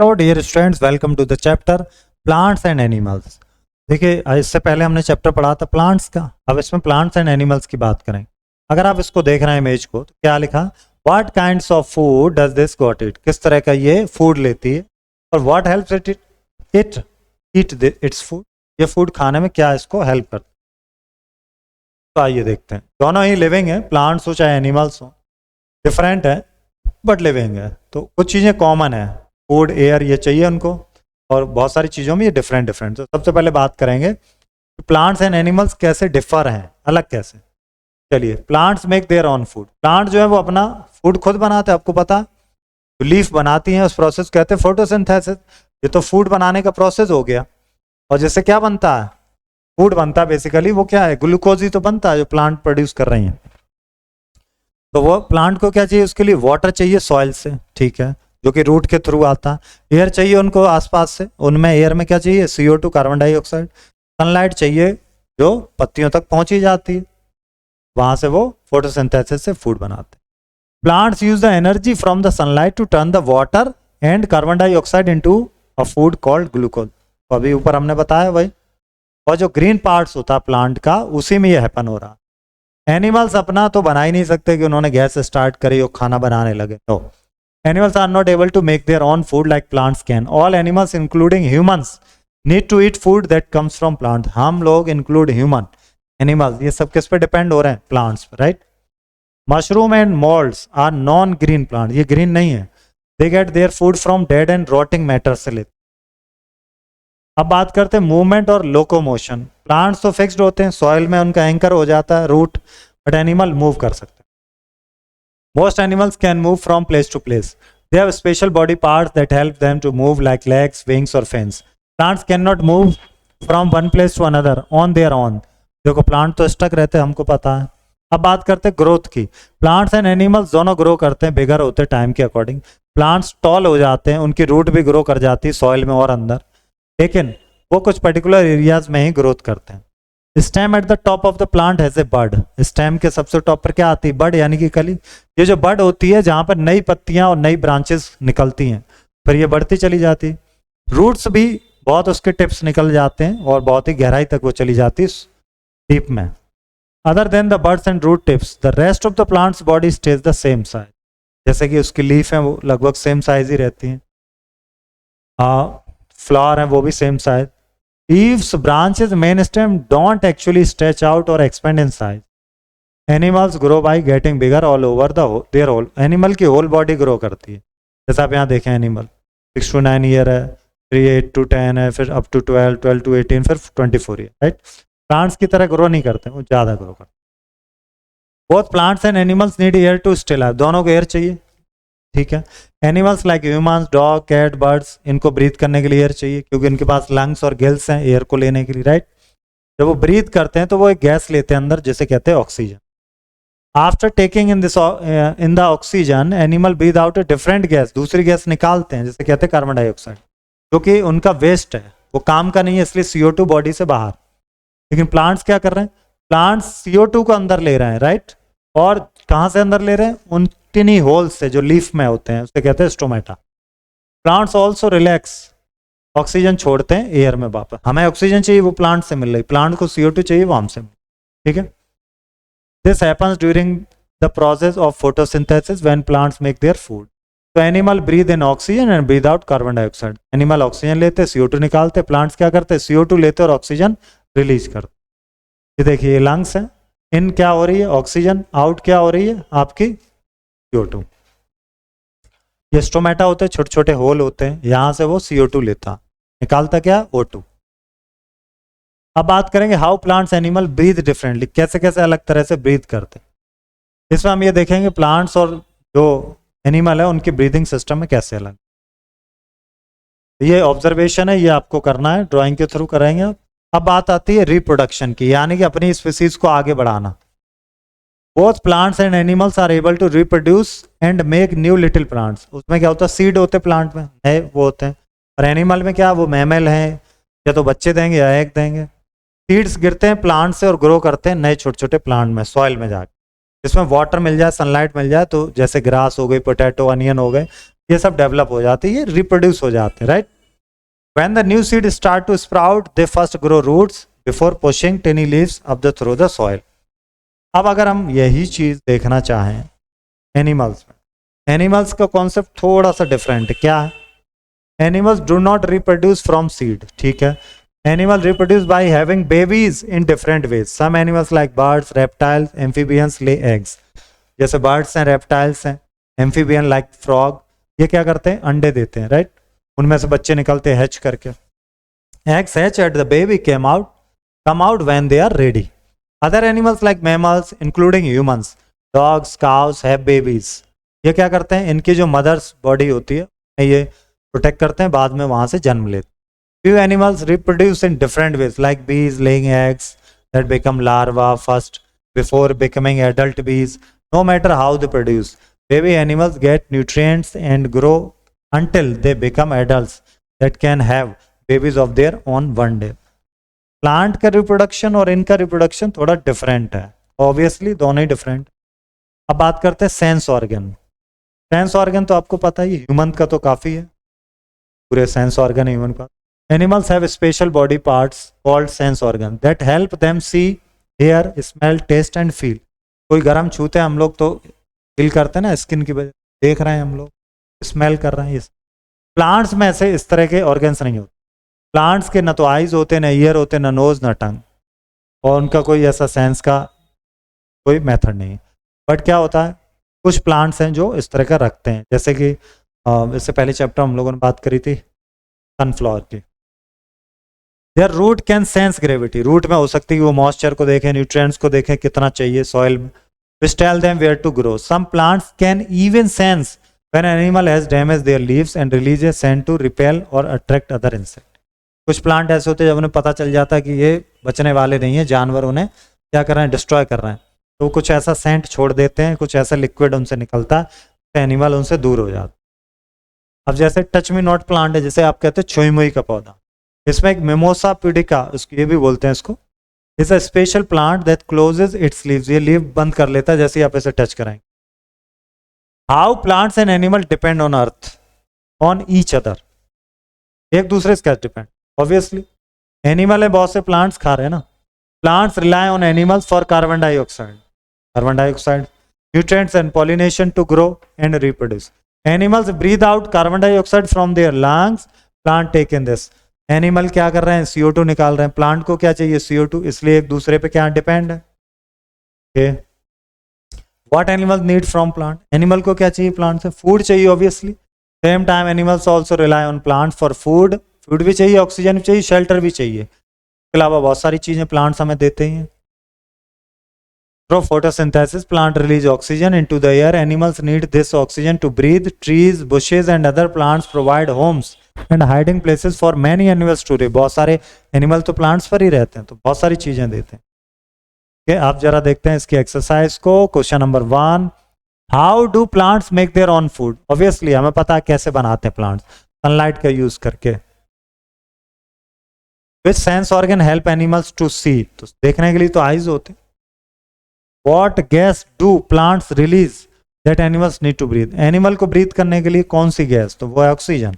Hello dear students, welcome to the chapter plants and animals. देखिए, इससे पहले हमने चैप्टर पढ़ा था प्लांट्स का, अब इसमें प्लांट्स एंड एनिमल्स की बात करें। अगर आप इसको देख रहे हैं इमेज को, तो क्या लिखा, what kinds of food does this got it, किस तरह का ये फूड लेती है, और what helps it eat its food, ये फूड खाने में क्या इसको हेल्प करता है। तो आइए देखते हैं। दोनों ही लिविंग है, प्लांट्स हो चाहे एनिमल्स हो, डिफरेंट है बट लिविंग है। तो कुछ चीज़ें कॉमन है, फूड, एयर, ये चाहिए उनको, और बहुत सारी चीज़ों में ये डिफरेंट। तो सबसे पहले बात करेंगे कि प्लांट्स एंड एनिमल्स कैसे डिफर हैं, अलग कैसे। चलिए, plants make there on food. Plant जो है वो अपना फूड खुद बनाते हैं, आपको पता। तो लीफ बनाती हैं, उस प्रोसेस को कहते हैं फोटोसिंथेसिस। ये तो फूड बनाने का प्रोसेस हो गया। और जैसे क्या बनता है, फूड बनता है बेसिकली, वो क्या है, ग्लूकोज ही तो बनता है जो प्लांट प्रोड्यूस कर रही हैं। तो वो प्लांट को क्या चाहिए, उसके लिए वाटर चाहिए सॉइल से, ठीक है, जो कि रूट के थ्रू आता है। एयर चाहिए उनको आसपास से, उनमें एयर में क्या चाहिए, CO2 कार्बन डाइऑक्साइड। सनलाइट चाहिए जो पत्तियों तक पहुंची जाती है, वहां से वो फोटोसिंथेसिस से फूड बनाते हैं। Plants use the energy from the sunlight to turn the water and carbon dioxide into a food called glucose. तो अभी ऊपर हमने बताया वही, और जो ग्रीन पार्ट्स होता है प्लांट का, उसी में ये हैपन हो रहा है। एनिमल्स अपना तो बना ही नहीं सकते कि उन्होंने गैस स्टार्ट करी और खाना बनाने लगे। तो animals are not able to make their own food like plants can. All animals including humans need to eat food that comes from plant. हम लोग include human, animals, ये सब किस पे डिपेंड हो रहे हैं, प्लांट्स पे, right. Mushroom and molds are non green plant, ये ग्रीन नहीं है। They get their food from dead and rotting matter से लेते। अब बात करते हैं मूवमेंट और लोकोमोशन। प्लांट्स तो फिक्स्ड होते हैं, सॉइल में उनका एंकर हो जाता है रूट, बट एनिमल मूव कर सकते हैं। Most animals can move from place to place. They have special body parts that help them to move, like legs, wings, or fins. Plants cannot move from one place to another on their own. देखो, plant तो stuck रहते हैं, हमको पता है। अब बात करते हैं ग्रोथ की। प्लांट्स एंड एनिमल्स दोनों ग्रो करते हैं, बिगर होते हैं टाइम के अकॉर्डिंग। प्लांट्स टॉल हो जाते हैं, उनकी रूट भी ग्रो कर जाती है सॉइल में और अंदर, लेकिन वो कुछ पर्टिकुलर एरियाज में ही ग्रोथ करते हैं। Stem at the top of the plant has a bud. Stem के सबसे टॉप पर क्या आती है, बड, यानी कि कली। ये जो बड होती है, जहां पर नई पत्तियां और नई ब्रांचेस निकलती हैं, फिर ये बढ़ती चली जाती है। रूट्स भी बहुत उसके टिप्स निकल जाते हैं और बहुत ही गहराई तक वो चली जाती है डीप में। Other than the birds and root tips, the rest of the plant's body stays the same size. जैसे कि उसकी लीफ है वो लगभग सेम साइज ही रहती हैं, फ्लावर है वो भी same size. Leaves, branches, main stem don't actually stretch out or expand in size. Animals grow by getting bigger all over their whole. Animal की whole body grow करती है। जैसा आप यहाँ देखें, एनिमल 6 to 9 ईयर है, फिर 8 to 10 है, फिर अप टू 12, 12 to 18, फिर 24 ईयर, राइट। प्लांट्स की तरह ग्रो नहीं करते, वो ज़्यादा ग्रो करते हैं। Both plants and animals need air to stay live. दोनों को एयर चाहिए, ठीक है। Animals like humans, dog, cat, birds, इनको ब्रीथ करने के लिए एयर चाहिए, क्योंकि इनके पास लंग्स और गिल्स हैं एयर को लेने के लिए, राइट। जब वो ब्रीथ करते हैं तो वो एक गैस लेते हैं अंदर, जिसे कहते हैं oxygen. After taking in the oxygen, animal breathe out a different gas, दूसरी गैस निकालते हैं, जिसे कहते हैं कार्बन डाइऑक्साइड, जो कि उनका वेस्ट है, वो काम का नहीं है, इसलिए CO2 बॉडी से बाहर। लेकिन प्लांट्स क्या कर रहे हैं, प्लांट्स CO2 को अंदर ले रहे हैं, राइट। और कहाँ से अंदर ले रहे हैं, उन टिनी होल्स से जो लीफ में होते हैं, उसे कहते हैं stomata. Plants also relax, oxygen छोड़ते हैं एयर में वापस। हमें ऑक्सीजन चाहिए, वो प्लांट से मिल रही, प्लांट को CO2 चाहिए, वो हमसे, ठीक है। This happens during the process of photosynthesis when plants make their food. तो animal breathe in oxygen and breathe out carbon dioxide. Animal oxygen लेते हैं, CO2 निकालते, प्लांट्स क्या करते हैं, CO2 लेते और ऑक्सीजन रिलीज करते। ये देखिए, ये लंग्स हैं, इन क्या हो रही है ऑक्सीजन, आउट क्या हो रही है आपकी CO2। ये स्टोमेटा होते हैं, छोटे छोटे होल होते हैं, यहां से वो CO2 लेता, निकालता क्या, O2। अब बात करेंगे how plants animal breathe differently, कैसे कैसे अलग तरह से ब्रीथ करते हैं। इसमें हम ये देखेंगे प्लांट्स और जो एनिमल है उनकी ब्रीथिंग सिस्टम में कैसे अलग। ये ऑब्जर्वेशन है, ये आपको करना है, ड्राइंग के थ्रू करेंगे आप। अब बात आती है रिप्रोडक्शन की, यानी कि अपनी स्पीसीज को आगे बढ़ाना। Both plants and animals are able to reproduce and make new little plants. उसमें क्या होता है, सीड होते हैं प्लांट में, नए वो होते हैं। और एनिमल में क्या, वो मैमल हैं, या तो बच्चे देंगे या एग देंगे। सीड्स गिरते हैं प्लांट से और ग्रो करते हैं नए छोटे छोटे प्लांट में, सॉइल में जाके। इसमें वाटर मिल जाए, सनलाइट मिल जाए, तो जैसे ग्रास हो गई, पोटैटो, अनियन हो गए, ये सब डेवलप हो जाते हैं, ये रिप्रोड्यूस हो जाते हैं, right. When the new seed start to sprout, they first grow roots before pushing tiny leaves up through the soil. अब अगर हम यही चीज देखना चाहें एनिमल्स में, एनिमल्स का कॉन्सेप्ट थोड़ा सा डिफरेंट है। क्या है? Animals do not reproduce from seed, ठीक है। Animal reproduce by having babies in different ways. Some animals like birds, reptiles, amphibians lay eggs. जैसे बर्ड्स हैं, रेप्टाइल्स हैं, एम्फीबियन लाइक फ्रॉग, ये क्या करते हैं? अंडे देते हैं, राइट। उनमें से बच्चे निकलते हैं हैच करके। Eggs hatch at the baby come out when they are ready. Other animals like mammals including humans, dogs, cows have babies. ये क्या करते हैं? इनकी जो मदर्स बॉडी होती है ये प्रोटेक्ट करते हैं, बाद में वहां से जन्म लेते हैं। Few animals reproduce in different ways, like bees laying eggs that become larvae first before becoming adult bees. No matter how they produce, baby animals get nutrients and grow until they become adults that can have babies of their own one day. Plant का reproduction और इनका reproduction थोड़ा different है, obviously दोनों ही different. अब बात करते हैं सेंस ऑर्गन। सेंस ऑर्गन तो आपको पता ही, ह्यूमन का तो काफी है, पूरे सेंस ऑर्गन ह्यूमन का। Animals have special body parts called sense organ that help them see, hear, smell, taste and feel. कोई गर्म छूते हैं हम लोग तो फील करते हैं ना, स्किन की वजह, देख रहे हैं हम लोग, स्मेल कर रहे हैं। प्लांट्स में ऐसे इस तरह के ऑर्गन्स नहीं होते। प्लांट्स के न तो आइज होते, न ईयर होते, न नोज, न टंग, और उनका कोई ऐसा सेंस का कोई मेथड नहीं। बट क्या होता है, कुछ प्लांट्स हैं जो इस तरह का रखते हैं, जैसे कि इससे पहले चैप्टर हम लोगों ने बात करी थी सनफ्लावर की। Their root can sense gravity. Root में हो सकती है वो मॉइस्चर को देखें, न्यूट्रिएंट्स को देखें कितना चाहिए सॉइल में, which tell them where to grow. Some plants can even sense when an animal has damaged their leaves and release a scent to repel or attract other insect. कुछ plant ऐसे होते हैं जब उन्हें पता चल जाता है कि ये बचने वाले नहीं है, जानवर उन्हें क्या कर रहे हैं, डिस्ट्रॉय कर रहे हैं, तो कुछ ऐसा सेंट छोड़ देते हैं, कुछ ऐसा लिक्विड उनसे निकलता है, तो एनिमल उनसे दूर हो जाता है। अब जैसे टच मी नॉट प्लांट है, जैसे आप कहते हैं छुई मुई का पौधा, इसमें एक मिमोसा प्यूडिका, उसको ये भी बोलते हैं, इसको is a special plant that closes its leaves. ये लीव बंद कर लेता है जैसे ही आप इसे टच कराएंगे। How plants and animal depend on earth, on each other, एक दूसरे से क्या डिपेंड? ऑब्वियसली एनिमल है, बहुत से प्लांट्स खा रहे हैं ना। Plants rely on animals for carbon dioxide, nutrients and pollination to grow and reproduce. Animals breathe out carbon dioxide from their lungs, plant take in this. Animal क्या कर रहे हैं? CO2 निकाल रहे हैं। प्लांट को क्या चाहिए? CO2, इसलिए एक दूसरे पे क्या डिपेंड है। What animal need from plant, animal को क्या चाहिए प्लांट से? फूड चाहिए obviously. Same time animals also rely on plant for food, food भी चाहिए, ऑक्सीजन भी चाहिए, शेल्टर भी चाहिए, इसके अलावा बहुत सारी चीजें प्लांट्स हमें देते हैं। Through photosynthesis, plant release oxygen into the air. Animals need this oxygen to breathe. Trees, bushes and other plants provide homes and hiding places for many animals to live. बहुत सारे एनिमल तो plants पर ही रहते हैं, तो बहुत सारी चीजें देते हैं। okay, आप जरा देखते हैं इसकी एक्सरसाइज को। Question number 1, how do plants make their own food? Obviously हमें पता है कैसे बनाते हैं प्लांट्स, सनलाइट का यूज करके। Which sense organ help animals to see? तो देखने के लिए तो आईज होते हैं। What gas do plants release that animals need to breathe? Animal को ब्रीथ करने के लिए कौन सी गैस? तो वो है oxygen.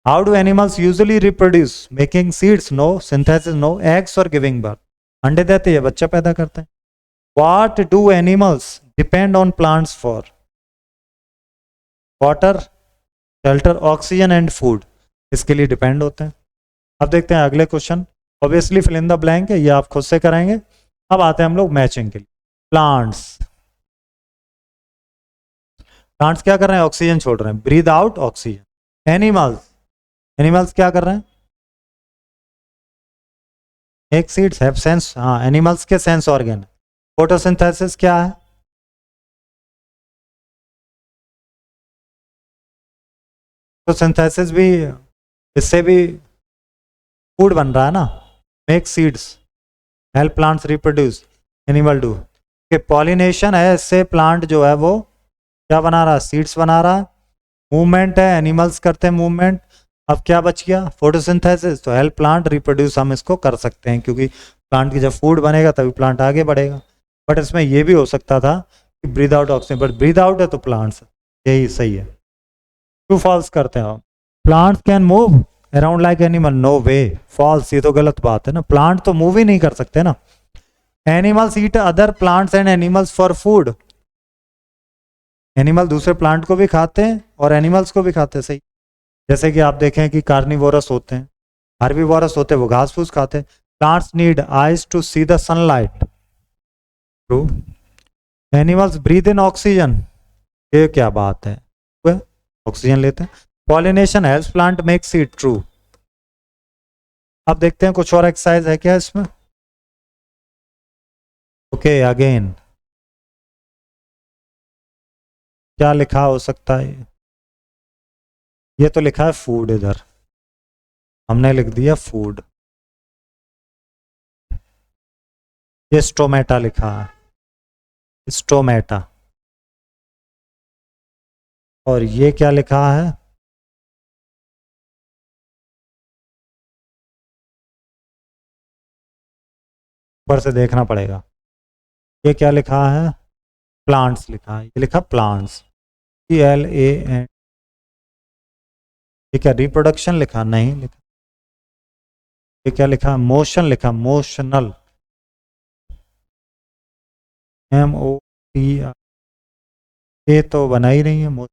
How do animals usually reproduce? Making seeds? No. Synthesis? No. Eggs or giving birth? अंडे देते हैं, बच्चा पैदा करते हैं। What do animals depend on plants for? Water, shelter, oxygen and food, इसके लिए डिपेंड होते हैं। अब देखते हैं अगले question. Obviously fill in the blank है, ये आप खुद से कराएंगे। अब आते हैं हम लोग मैचिंग के लिए। प्लांट्स क्या कर रहे हैं? ऑक्सीजन छोड़ रहे हैं, ब्रीथ आउट ऑक्सीजन। एनिमल्स क्या कर रहे हैं? एक सीड्स हैव सेंस, हाँ एनिमल्स के सेंस ऑर्गन। फोटोसिंथेसिस क्या है? फोटोसिंथेसिस भी, इससे भी फूड बन रहा है ना। Make seeds, help plants reproduce, animal do. Pollination है, इससे प्लांट जो है वो क्या बना रहा है? सीड्स बना रहा है। मूवमेंट है, एनिमल्स करते हैं मूवमेंट। अब क्या बच गया? फोटोसिंथेसिस, तो हेल्प प्लांट रिप्रोड्यूस हम इसको कर सकते हैं, क्योंकि प्लांट की जब फूड बनेगा तभी प्लांट आगे बढ़ेगा। बट इसमें ये भी हो सकता था कि breathe out oxygen, but breathe out है तो प्लांट्स, यही सही है। ट्रू फॉल्स करते हैं। Plants can move around like animal, no way, false, ये तो गलत बात है ना, प्लांट तो मूव ही नहीं कर सकते ना। Animals eat other plants and animals for food, animal दूसरे प्लांट को भी खाते हैं और एनिमल्स को भी खाते हैं, सही। जैसे कि आप देखें कि कार्निवोरस होते हैं, हार्बीवोरस होते हैं, वो घास फूस खाते हैं। Plants need eyes to see the sunlight, true. Animals breathe in oxygen, ये क्या बात है, वह ऑक्सीजन लेते हैं। Pollination helps plant make seed, true. अब देखते हैं कुछ और एक्सरसाइज है क्या इसमें। ओके अगेन, क्या लिखा हो सकता है, ये तो लिखा है फूड, इधर हमने लिख दिया फूड, ये स्टोमेटा लिखा है, स्टोमेटा। और ये क्या लिखा है, ऊपर से देखना पड़ेगा, ये क्या लिखा है, प्लांट्स लिखा है, ये लिखा प्लांट्स, PLAN। ये क्या रिप्रोडक्शन लिखा, नहीं लिखा। ये क्या लिखा, मोशन लिखा, मोशनल, MOTI, ये तो बना ही नहीं है।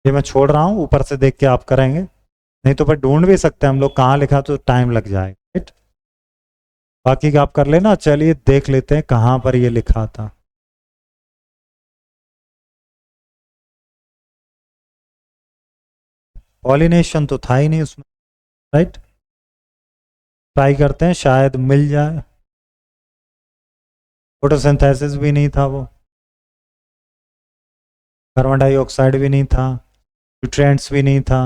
ये मैं छोड़ रहा हूँ, ऊपर से देख के आप करेंगे, नहीं तो फिर ढूंढ भी सकते हैं हम लोग कहाँ लिखा, तो टाइम लग जाएगा, राइट। बाकी का आप कर लेना, चलिए देख लेते हैं कहाँ पर ये लिखा था। पॉलिनेशन तो था ही नहीं उसमें, राइट। ट्राई करते हैं शायद मिल जाए। फोटोसिंथेसिस भी नहीं था वो, कार्बन डाइऑक्साइड भी नहीं था, न्यूट्रिएंट्स भी नहीं था,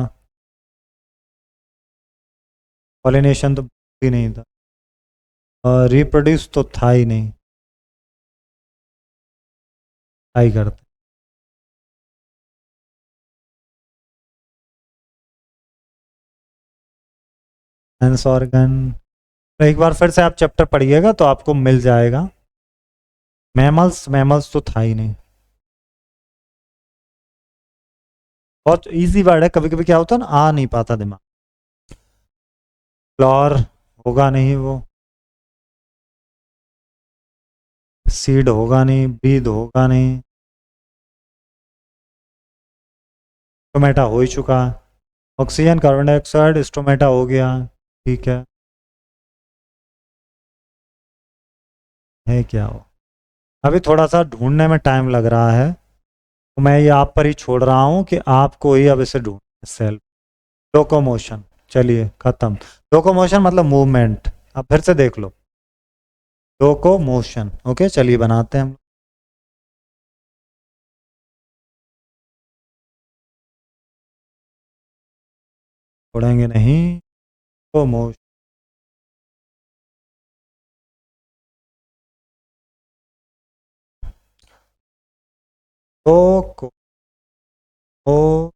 पॉलिनेशन तो भी नहीं था, और रिप्रोड्यूस तो था ही नहीं। ट्राई करते सेंस ऑर्गन, एक बार फिर से आप चैप्टर पढ़िएगा तो आपको मिल जाएगा। मैमल्स, मैमल्स तो था ही नहीं, बहुत इजी वर्ड है, कभी कभी क्या होता है ना, आ नहीं पाता दिमाग। फ्लोर होगा नहीं वो, सीड होगा नहीं, ब्रीद होगा नहीं, स्टोमेटा हो ही चुका है, ऑक्सीजन कार्बन डाइऑक्साइड स्टोमेटा हो गया, ठीक है क्या हो। अभी थोड़ा सा ढूंढने में टाइम लग रहा है, तो मैं ये आप पर ही छोड़ रहा हूँ कि आपको ही अब इसे ढूंढ, सेल्फ लोकोमोशन, चलिए खत्म। लोकोमोशन मतलब मूवमेंट, अब फिर से देख लो, लोकोमोशन, ओके चलिए बनाते हैं हम। छोड़ेंगे नहीं, लोकोमोशन, लोको, ओ,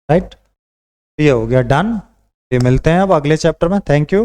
राइट, ये हो गया डन। ये मिलते हैं अब अगले चैप्टर में, थैंक यू।